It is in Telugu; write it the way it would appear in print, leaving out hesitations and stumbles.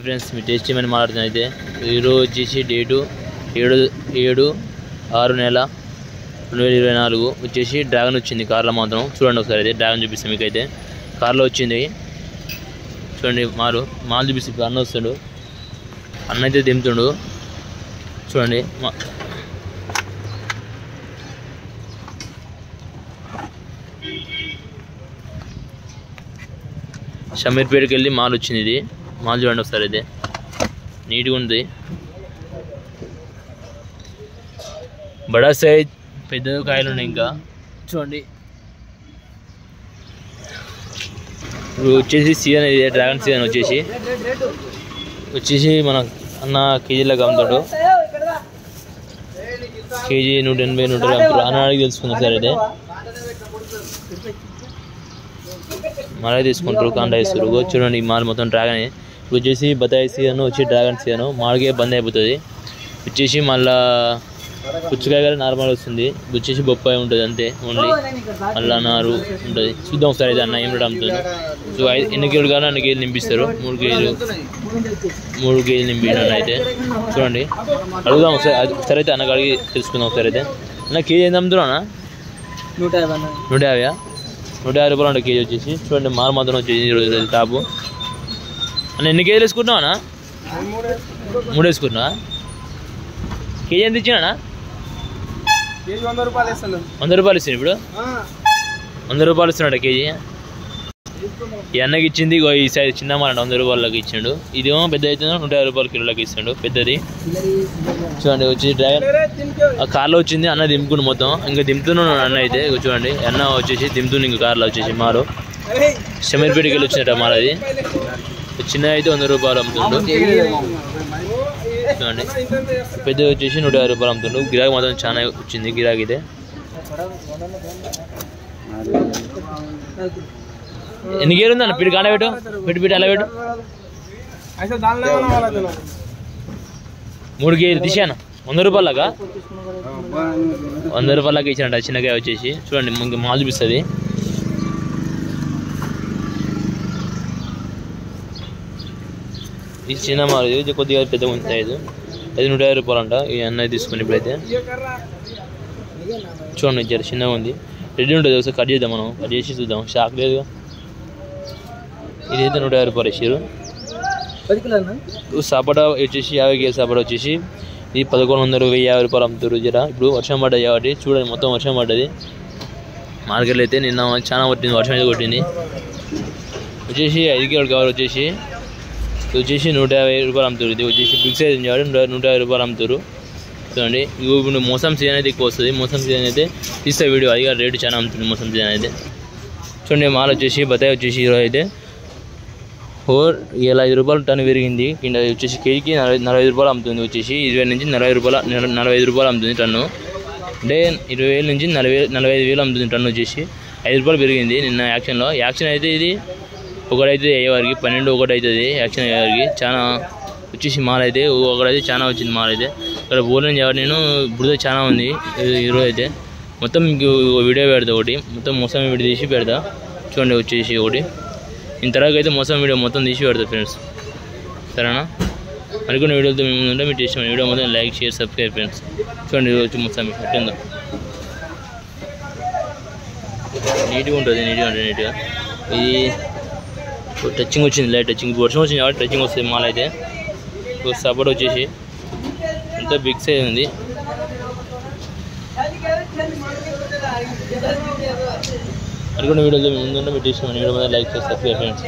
ఫ్రెండ్స్ మీ టేస్టీ మని మాట్లాడుతున్నా అయితే ఈరోజు వచ్చేసి డేటు 7/6/2024 వచ్చేసి డ్రాగన్ వచ్చింది కార్లో మాత్రం. చూడండి ఒకసారి అయితే డ్రాగన్ చూపిస్తాను మీకు. అయితే కార్లో వచ్చింది చూడండి. మాలు చూపిస్తే అన్న వస్తాడు, అన్న అయితే దింపుతుండు చూడండి. షమీర్పేటకి వెళ్ళి మాల్ వచ్చింది. ఇది మాల్ చూడండి ఒకసారి అయితే నీట్గా ఉంది. బడా సైజ్ పెద్ద కాయలు ఉన్నాయి ఇంకా చూడండి. ఇప్పుడు వచ్చేసి సీజన్ ఇది డ్రాగన్ సీజన్ వచ్చేసి మన అన్న కేజీలకు అమ్ముతాడు. కేజీ 180 150 అన్నడికి తెలుసుకున్నాం సార్. అయితే మళ్ళీ తీసుకుంటారు కాంటా ఇస్తారు. చూడండి ఈ మాల్ మొత్తం డ్రాగన్. ఇప్పుడు వచ్చేసి బతాయి సీజన్ వచ్చి డ్రాగన్ సీజన్ మాల్కే బంద్ అయిపోతుంది. వచ్చేసి మళ్ళా పుచ్చకాయ కానీ నార్మల్ వస్తుంది. వచ్చేసి బొప్పాయి ఉంటుంది అంతే ఓన్లీ. మళ్ళీ నారు ఉంటుంది. చూద్దాం ఒకసారి అయితే అన్న ఏం రేట్ అమ్ముతుంది. సో ఎన్ని కేజీలు కానీ అన్ని కేజీలు నింపిస్తారు. 3 కేజీలు నింపినాను అయితే చూడండి. అడుగుదాం ఒకసారి అయితే అన్న కాడికి తెలుసుకుందాం ఒకసారి అయితే. అన్న కేజీ ఎంత అమ్ముతున్నా? 150 రూపాయలు ఉంటుంది కేజీ వచ్చేసి. చూడండి మాల్ మాత్రం వచ్చేసి ఈరోజు టాపు. అన్న ఎన్ని కేజీలు వేసుకుంటున్నావు అన్న? 3 వేసుకుంటున్నా. కేజీ ఎంత ఇచ్చినా? 100 రూపాయలు ఇస్తాను ఇప్పుడు. 100 రూపాయలు ఇస్తున్నాడు కేజీ. ఈ అన్నకి ఇచ్చింది ఈ సైజ్ చిన్న మాట 100 రూపాయలకి ఇచ్చిండు. ఇదేమో పెద్ద అయితే 150 రూపాయల కిలోలకి ఇస్తాడు పెద్దది. చూడండి వచ్చి డ్రాగన్ ఆ కార్లో వచ్చింది. అన్న దింపుకుండు మొత్తం. ఇంకా దింపుతున్నాడు అన్న అయితే. చూడండి అన్న వచ్చేసి దింపుతుంది ఇంకా కార్లో వచ్చేసి. మారు షమీర్పేటకి వెళ్ళి వచ్చినట్ట మాల్. అది చిన్న అయితే 100 రూపాయలు అమ్ముతుండు. చూడండి పెద్ద వచ్చేసి 150 రూపాయలు అమ్ముతుండు. గిరాకీ మాత్రం చాలా వచ్చింది గిరాకీ. అయితే ఎన్ని గేరు ఉందన్న? పిడి కాడ పెట్టు, పిడి అలా పెట్టు. 3 కేజీలు తీసాను 100 రూపాయలగా. 100 రూపాయలకి ఇచ్చినట్ట చిన్నకాయ వచ్చేసి. చూడండి ఇంక మాల్ చూపిస్తుంది. ఇది చిన్న మాల్. ఇది కొద్దిగా పెద్ద ఉంది. అది 150 రూపాయలు అంట. ఈ అన్నది తీసుకుని ఇప్పుడైతే చూడండి జర చిన్నగా ఉంది. రెడీ ఉంటుంది. ఒకసారి కట్ చేద్దాం మనం. కట్ చేసి చూద్దాం. షాక్ లేదుగా. ఇదైతే 150 రూపాయలు ఇచ్చారు. సపోటా వచ్చేసి 50 కేజీ సపోటా వచ్చేసి ఇది 1100 1050 రూపాయలు అమ్ముతారు. జర ఇప్పుడు వర్షం పడ్డది కాబట్టి చూడండి మొత్తం వర్షం పడ్డది మార్కెట్లో. అయితే నిన్న చాలా కొట్టింది, వర్షం అయితే కొట్టింది. వచ్చేసి 5 కేజీలు కవర్ వచ్చేసి 150 రూపాయలు అమ్ముతారు. ఇది వచ్చేసి బిగ్ సైజ్ ఉంది కాబట్టి 150 రూపాయలు అమ్ముతారు. చూడండి ఇప్పుడు మోసం సీజన్ అయితే ఎక్కువ వస్తుంది. మోసం సీజన్ అయితే తీస్తే వీడియో అది రేటు చాలా అమ్ముతుంది మోసం సీజన్ అయితే. చూడండి మాల్ వచ్చేసి బతాయి వచ్చేసి ఈరోజు అయితే 5 రూపాయలు టన్ పెరిగింది. కింద వచ్చేసి కేజీకి 45 రూపాయలు అమ్ముతుంది. వచ్చేసి 20 నుంచి 45 రూపాయలు అమ్ముతుంది టన్ను. అంటే 20,000 నుంచి 45,000 అమ్ముతుంది టన్ను. వచ్చేసి 5 రూపాయలు పెరిగింది నిన్న యాక్షన్లో. యాక్షన్ అయితే ఇది ఒకటైతే అయ్యేవారికి 12 ఒకటి అవుతుంది యాక్షన్ అయ్యేవారికి. చాలా వచ్చేసి మాల్ అయితే ఒకటైతే చాలా వచ్చింది మాల్ అయితే. ఇక్కడ పోలేని కాబట్టి నేను బురద చాలా ఉంది ఈరోజు అయితే. మొత్తం మీకు వీడియో పెడతా ఒకటి. మొత్తం మోసం వీడియో తీసి పెడతా చూడండి. వచ్చేసి ఒకటి ఇంత తర్వాత అయితే మోసం వీడియో మొత్తం తీసి పెడతా ఫ్రెండ్స్. సరేనా? అనుకున్న వీడియోతో మేము ఉంటే మీరు చేసిన వీడియో మొత్తం లైక్ షేర్ సబ్స్క్రైబ్ ఫ్రెండ్స్. చూడండి వచ్చి మొత్తం ఎట్టిందో నీట్గా ఉంటుంది. నీట్గా ఇది టచింగ్ వచ్చింది. Light touching. వర్షం వచ్చింది కాబట్టి టచింగ్ వస్తుంది మాల్ అయితే. సపోర్ట్ వచ్చేసి అంతా బిగ్ సైజ్ ఉంది. అనుకున్న వీడియోతో మేము ముందుంటే మీరు చేసిన వీడియో మీద లైక్ చేసి సబ్స్క్రైబ్ ఫ్రెండ్స్.